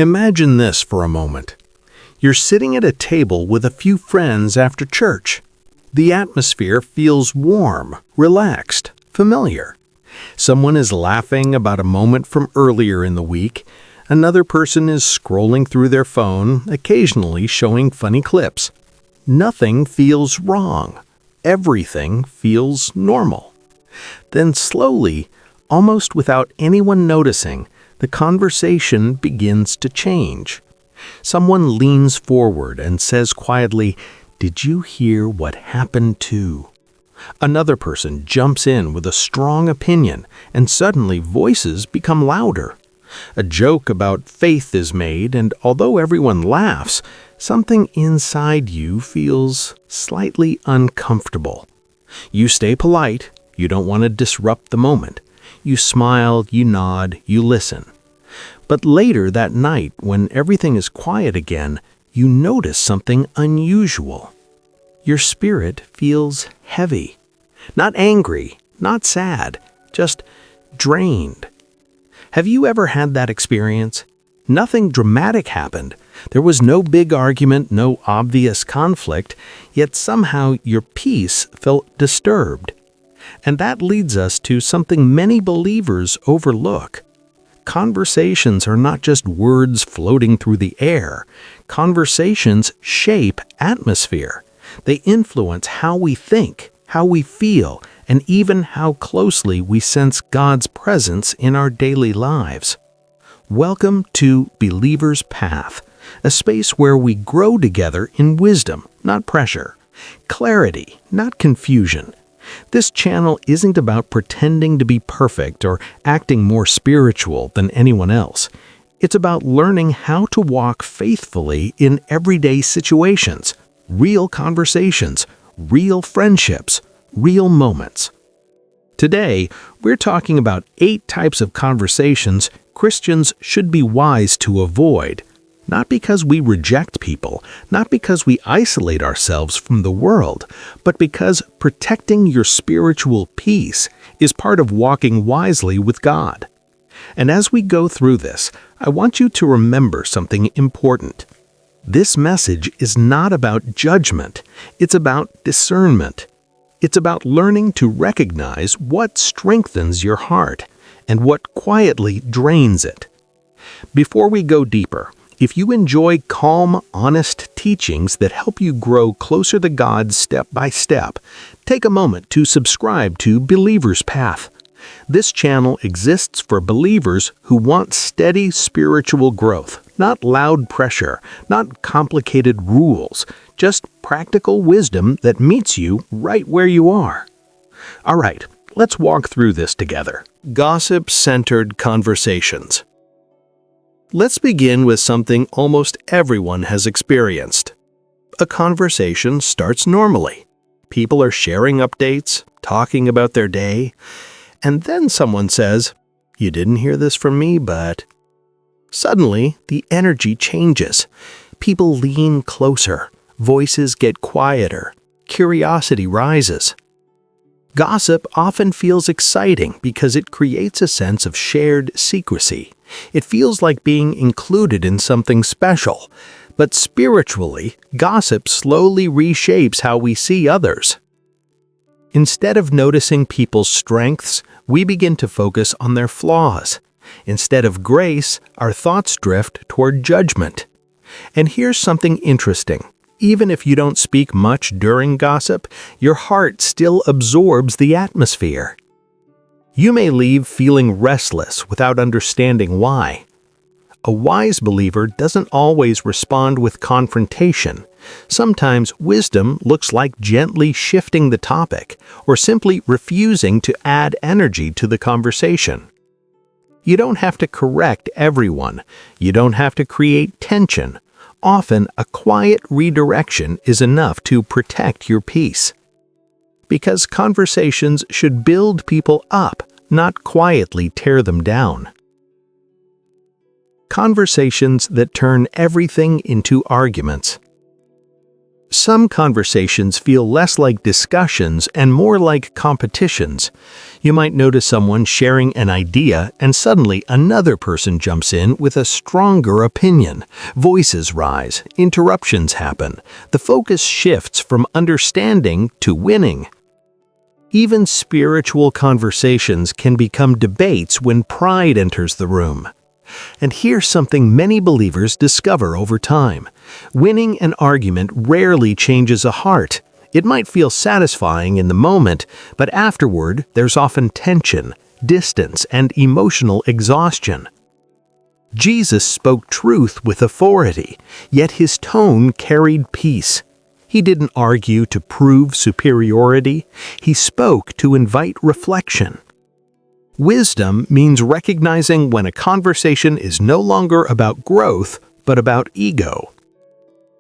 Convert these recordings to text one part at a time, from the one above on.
Imagine this for a moment. You're sitting at a table with a few friends after church. The atmosphere feels warm, relaxed, familiar. Someone is laughing about a moment from earlier in the week. Another person is scrolling through their phone, occasionally showing funny clips. Nothing feels wrong. Everything feels normal. Then slowly, almost without anyone noticing, the conversation begins to change. Someone leans forward and says quietly, "Did you hear what happened to?" Another person jumps in with a strong opinion, and suddenly voices become louder. A joke about faith is made, and although everyone laughs, something inside you feels slightly uncomfortable. You stay polite. You don't want to disrupt the moment. You smile, you nod, you listen. But later that night, when everything is quiet again, you notice something unusual. Your spirit feels heavy. Not angry, not sad, just drained. Have you ever had that experience? Nothing dramatic happened. There was no big argument, no obvious conflict, yet somehow your peace felt disturbed. And that leads us to something many believers overlook. Conversations are not just words floating through the air. Conversations shape atmosphere. They influence how we think, how we feel, and even how closely we sense God's presence in our daily lives. Welcome to Believer's Path, a space where we grow together in wisdom, not pressure, clarity, not confusion. This channel isn't about pretending to be perfect or acting more spiritual than anyone else. It's about learning how to walk faithfully in everyday situations, real conversations, real friendships, real moments. Today, we're talking about 8 types of conversations Christians should be wise to avoid. Not because we reject people, not because we isolate ourselves from the world, but because protecting your spiritual peace is part of walking wisely with God. And as we go through this, I want you to remember something important. This message is not about judgment, it's about discernment. It's about learning to recognize what strengthens your heart and what quietly drains it. Before we go deeper, if you enjoy calm, honest teachings that help you grow closer to God step by step, take a moment to subscribe to Believer's Path. This channel exists for believers who want steady spiritual growth, not loud pressure, not complicated rules, just practical wisdom that meets you right where you are. All right, let's walk through this together. Gossip-centered conversations. Let's begin with something almost everyone has experienced. A conversation starts normally. People are sharing updates, talking about their day, and then someone says, "You didn't hear this from me, but..." Suddenly, the energy changes. People lean closer, voices get quieter, curiosity rises. Gossip often feels exciting because it creates a sense of shared secrecy. It feels like being included in something special. But spiritually, gossip slowly reshapes how we see others. Instead of noticing people's strengths, we begin to focus on their flaws. Instead of grace, our thoughts drift toward judgment. And here's something interesting. Even if you don't speak much during gossip, your heart still absorbs the atmosphere. You may leave feeling restless without understanding why. A wise believer doesn't always respond with confrontation. Sometimes wisdom looks like gently shifting the topic or simply refusing to add energy to the conversation. You don't have to correct everyone. You don't have to create tension. Often, a quiet redirection is enough to protect your peace. Because conversations should build people up, not quietly tear them down. Conversations that turn everything into arguments. Some conversations feel less like discussions and more like competitions. You might notice someone sharing an idea and suddenly another person jumps in with a stronger opinion. Voices rise, interruptions happen. The focus shifts from understanding to winning. Even spiritual conversations can become debates when pride enters the room. And here's something many believers discover over time. Winning an argument rarely changes a heart. It might feel satisfying in the moment, but afterward there's often tension, distance, and emotional exhaustion. Jesus spoke truth with authority, yet his tone carried peace. He didn't argue to prove superiority. He spoke to invite reflection. Wisdom means recognizing when a conversation is no longer about growth, but about ego.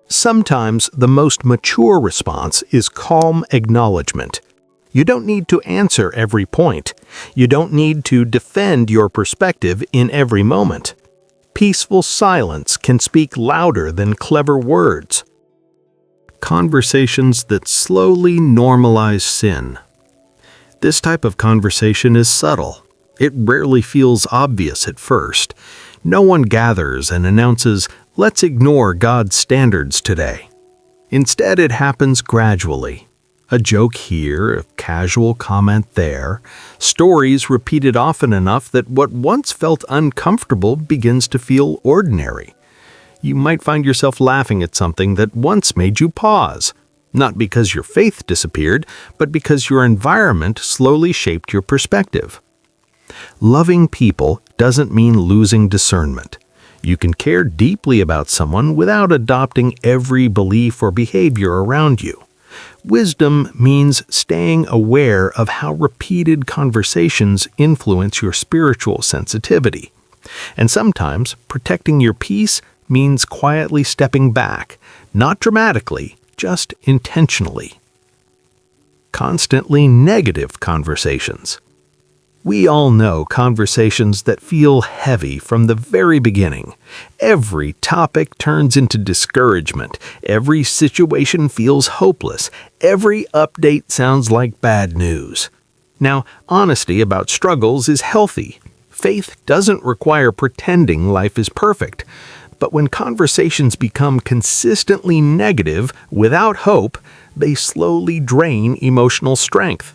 Sometimes the most mature response is calm acknowledgement. You don't need to answer every point. You don't need to defend your perspective in every moment. Peaceful silence can speak louder than clever words. Conversations that slowly normalize sin. This type of conversation is subtle. It rarely feels obvious at first. No one gathers and announces, "Let's ignore God's standards today." Instead, it happens gradually. A joke here, a casual comment there, stories repeated often enough that what once felt uncomfortable begins to feel ordinary. You might find yourself laughing at something that once made you pause, not because your faith disappeared, but because your environment slowly shaped your perspective. Loving people doesn't mean losing discernment. You can care deeply about someone without adopting every belief or behavior around you. Wisdom means staying aware of how repeated conversations influence your spiritual sensitivity. And sometimes protecting your peace means quietly stepping back, not dramatically, just intentionally. Constantly negative conversations. We all know conversations that feel heavy from the very beginning. Every topic turns into discouragement. Every situation feels hopeless. Every update sounds like bad news. Now, honesty about struggles is healthy. Faith doesn't require pretending life is perfect. But when conversations become consistently negative, without hope, they slowly drain emotional strength.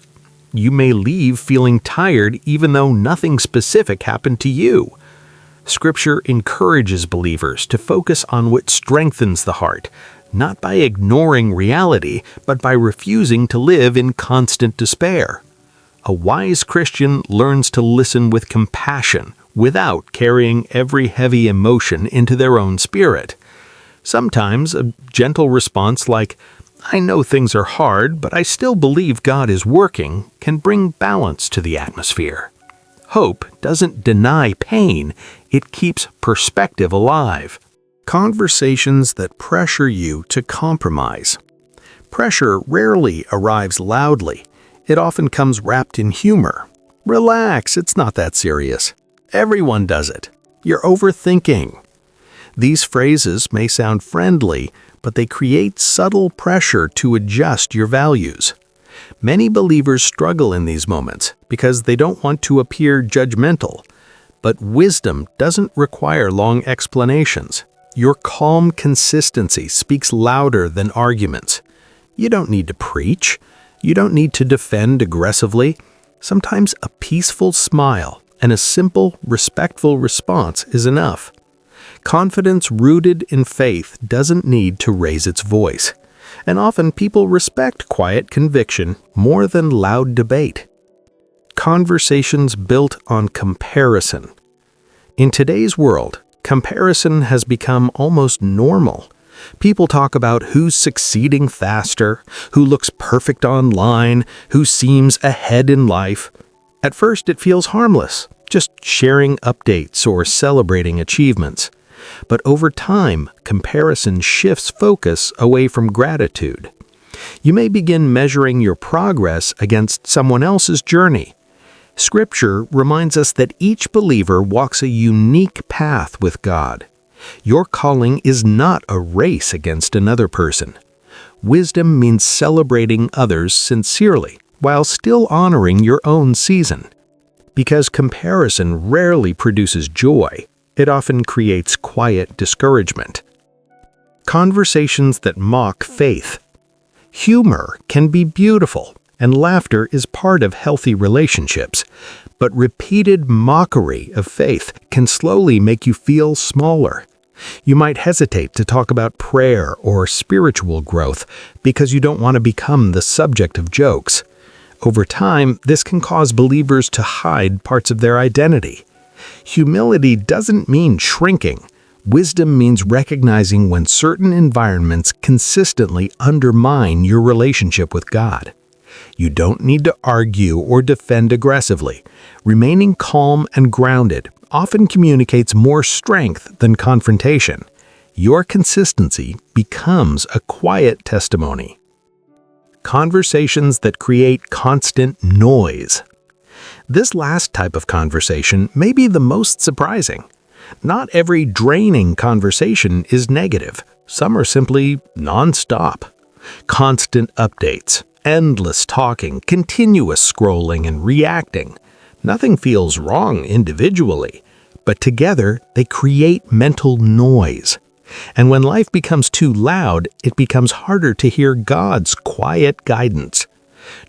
You may leave feeling tired even though nothing specific happened to you. Scripture encourages believers to focus on what strengthens the heart, not by ignoring reality, but by refusing to live in constant despair. A wise Christian learns to listen with compassion without carrying every heavy emotion into their own spirit. Sometimes a gentle response like, "I know things are hard, but I still believe God is working," can bring balance to the atmosphere. Hope doesn't deny pain, it keeps perspective alive. Conversations that pressure you to compromise. Pressure rarely arrives loudly. It often comes wrapped in humor. "Relax, it's not that serious. Everyone does it. You're overthinking." These phrases may sound friendly, but they create subtle pressure to adjust your values. Many believers struggle in these moments because they don't want to appear judgmental. But wisdom doesn't require long explanations. Your calm consistency speaks louder than arguments. You don't need to preach. You don't need to defend aggressively. Sometimes a peaceful smile and a simple, respectful response is enough. Confidence rooted in faith doesn't need to raise its voice. And often people respect quiet conviction more than loud debate. Conversations built on comparison. In today's world, comparison has become almost normal. People talk about who's succeeding faster, who looks perfect online, who seems ahead in life. At first, it feels harmless, just sharing updates or celebrating achievements. But over time, comparison shifts focus away from gratitude. You may begin measuring your progress against someone else's journey. Scripture reminds us that each believer walks a unique path with God. Your calling is not a race against another person. Wisdom means celebrating others sincerely while still honoring your own season. Because comparison rarely produces joy, it often creates quiet discouragement. Conversations that mock faith. Humor can be beautiful, and laughter is part of healthy relationships, but repeated mockery of faith can slowly make you feel smaller. You might hesitate to talk about prayer or spiritual growth because you don't want to become the subject of jokes. Over time, this can cause believers to hide parts of their identity. Humility doesn't mean shrinking. Wisdom means recognizing when certain environments consistently undermine your relationship with God. You don't need to argue or defend aggressively. Remaining calm and grounded often communicates more strength than confrontation. Your consistency becomes a quiet testimony. Conversations that create constant noise. This last type of conversation may be the most surprising. Not every draining conversation is negative. Some are simply non-stop. Constant updates, endless talking, continuous scrolling and reacting. Nothing feels wrong individually, but together they create mental noise. And when life becomes too loud, it becomes harder to hear God's quiet guidance.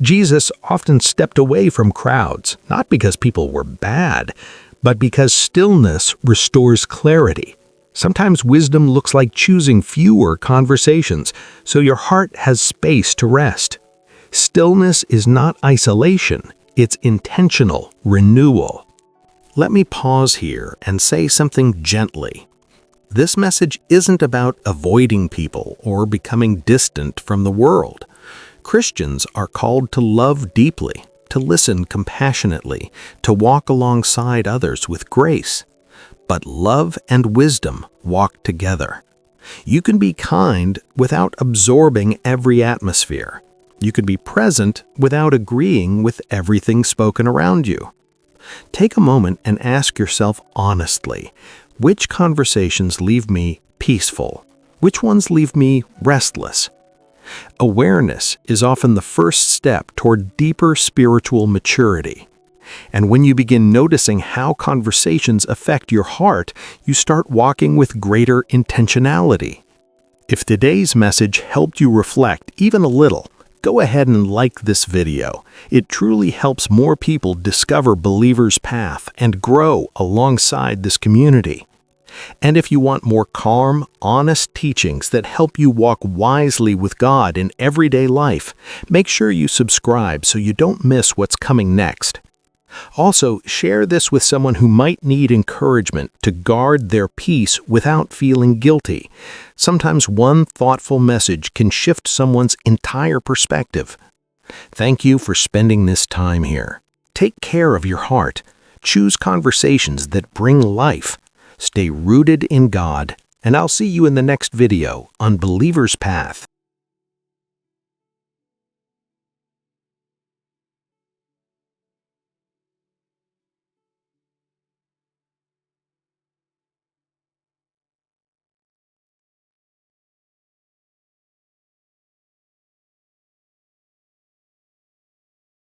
Jesus often stepped away from crowds, not because people were bad, but because stillness restores clarity. Sometimes wisdom looks like choosing fewer conversations, so your heart has space to rest. Stillness is not isolation, it's intentional renewal. Let me pause here and say something gently. This message isn't about avoiding people or becoming distant from the world. Christians are called to love deeply, to listen compassionately, to walk alongside others with grace. But love and wisdom walk together. You can be kind without absorbing every atmosphere. You can be present without agreeing with everything spoken around you. Take a moment and ask yourself honestly, which conversations leave me peaceful? Which ones leave me restless? Awareness is often the first step toward deeper spiritual maturity. And when you begin noticing how conversations affect your heart, you start walking with greater intentionality. If today's message helped you reflect even a little, go ahead and like this video. It truly helps more people discover Believer's Path and grow alongside this community. And if you want more calm, honest teachings that help you walk wisely with God in everyday life, make sure you subscribe so you don't miss what's coming next. Also, share this with someone who might need encouragement to guard their peace without feeling guilty. Sometimes one thoughtful message can shift someone's entire perspective. Thank you for spending this time here. Take care of your heart. Choose conversations that bring life. Stay rooted in God, and I'll see you in the next video on Believer's Path.